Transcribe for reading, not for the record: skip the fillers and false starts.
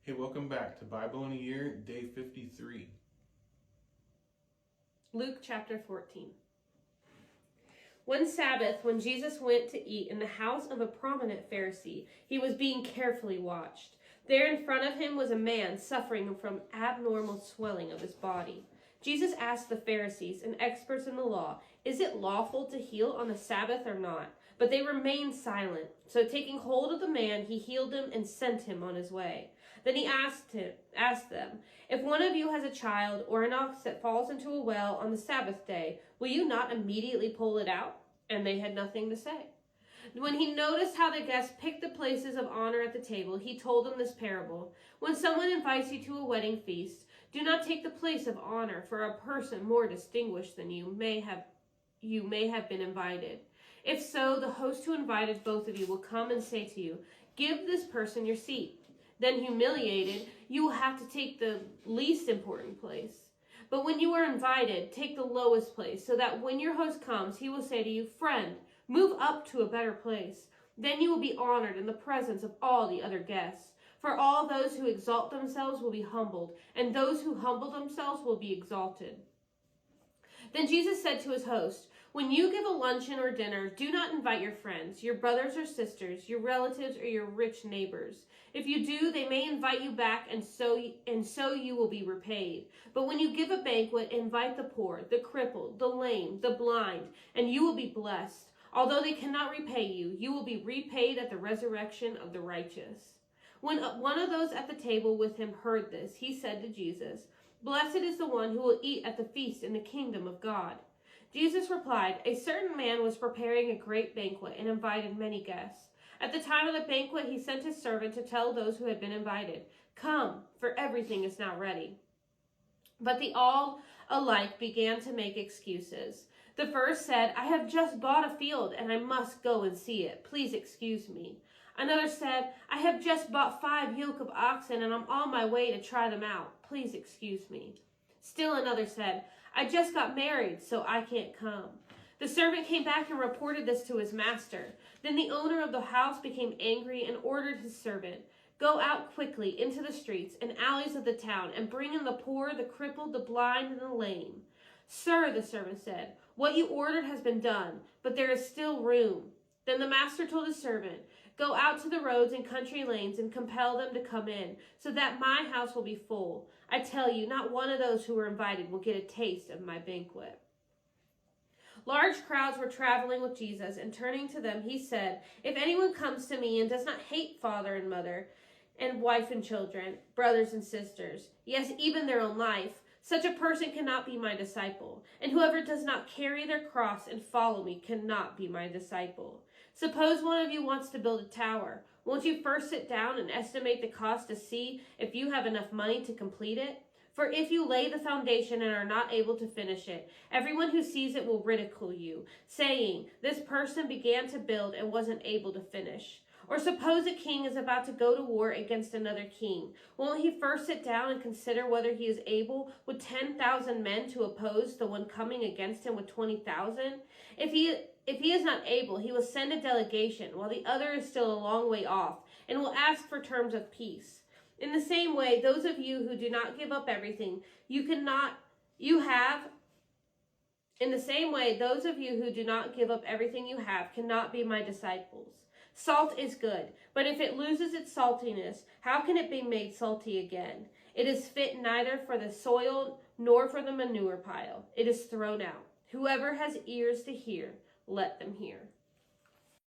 Hey, welcome back to Bible in a Year, day 53. Luke chapter 14. One Sabbath, when Jesus went to eat in the house of a prominent Pharisee, he was being carefully watched. There in front of him was a man suffering from abnormal swelling of his body. Jesus asked the Pharisees and experts in the law, "Is it lawful to heal on the Sabbath or not?" But they remained silent. So taking hold of the man, he healed him and sent him on his way. Then he asked them, "If one of you has a child or an ox that falls into a well on the Sabbath day, will you not immediately pull it out?" And they had nothing to say. When he noticed how the guests picked the places of honor at the table, he told them this parable. "When someone invites you to a wedding feast, do not take the place of honor, for a person more distinguished than you may have been invited. If so, the host who invited both of you will come and say to you, 'Give this person your seat.' Then, humiliated, you will have to take the least important place. But when you are invited, take the lowest place, so that when your host comes, he will say to you, 'Friend, move up to a better place.' Then you will be honored in the presence of all the other guests. For all those who exalt themselves will be humbled, and those who humble themselves will be exalted." Then Jesus said to his host, "When you give a luncheon or dinner, do not invite your friends, your brothers or sisters, your relatives, or your rich neighbors. If you do, they may invite you back, and so you will be repaid. But when you give a banquet, invite the poor, the crippled, the lame, the blind, and you will be blessed. Although they cannot repay you, you will be repaid at the resurrection of the righteous." When one of those at the table with him heard this, he said to Jesus, "Blessed is the one who will eat at the feast in the kingdom of God." Jesus replied, "A certain man was preparing a great banquet and invited many guests. At the time of the banquet, he sent his servant to tell those who had been invited, 'Come, for everything is now ready.' But they all alike began to make excuses. The first said, 'I have just bought a field and I must go and see it. Please excuse me.' Another said, 'I have just bought 5 yoke of oxen and I'm on my way to try them out. Please excuse me.' Still another said, 'I just got married, so I can't come.' The servant came back and reported this to his master. Then the owner of the house became angry and ordered his servant, 'Go out quickly into the streets and alleys of the town and bring in the poor, the crippled, the blind, and the lame.' 'Sir,' the servant said, 'what you ordered has been done, but there is still room.' Then the master told his servant, 'Go out to the roads and country lanes and compel them to come in, so that my house will be full. I tell you, not one of those who were invited will get a taste of my banquet.'" Large crowds were traveling with Jesus, and turning to them, he said, "If anyone comes to me and does not hate father and mother, and wife and children, brothers and sisters, yes, even their own life, such a person cannot be my disciple. And whoever does not carry their cross and follow me cannot be my disciple. Suppose one of you wants to build a tower. Won't you first sit down and estimate the cost to see if you have enough money to complete it? For if you lay the foundation and are not able to finish it, everyone who sees it will ridicule you, saying, 'This person began to build and wasn't able to finish.' Or suppose a king is about to go to war against another king. Won't he first sit down and consider whether he is able with 10,000 men to oppose the one coming against him with 20,000? If he is not able, he will send a delegation while the other is still a long way off, and will ask for terms of peace. In the same way, those of you who do not give up everything you have cannot be my disciples. Salt is good, but if it loses its saltiness, how can it be made salty again? It is fit neither for the soil nor for the manure pile. It is thrown out. Whoever has ears to hear, let them hear."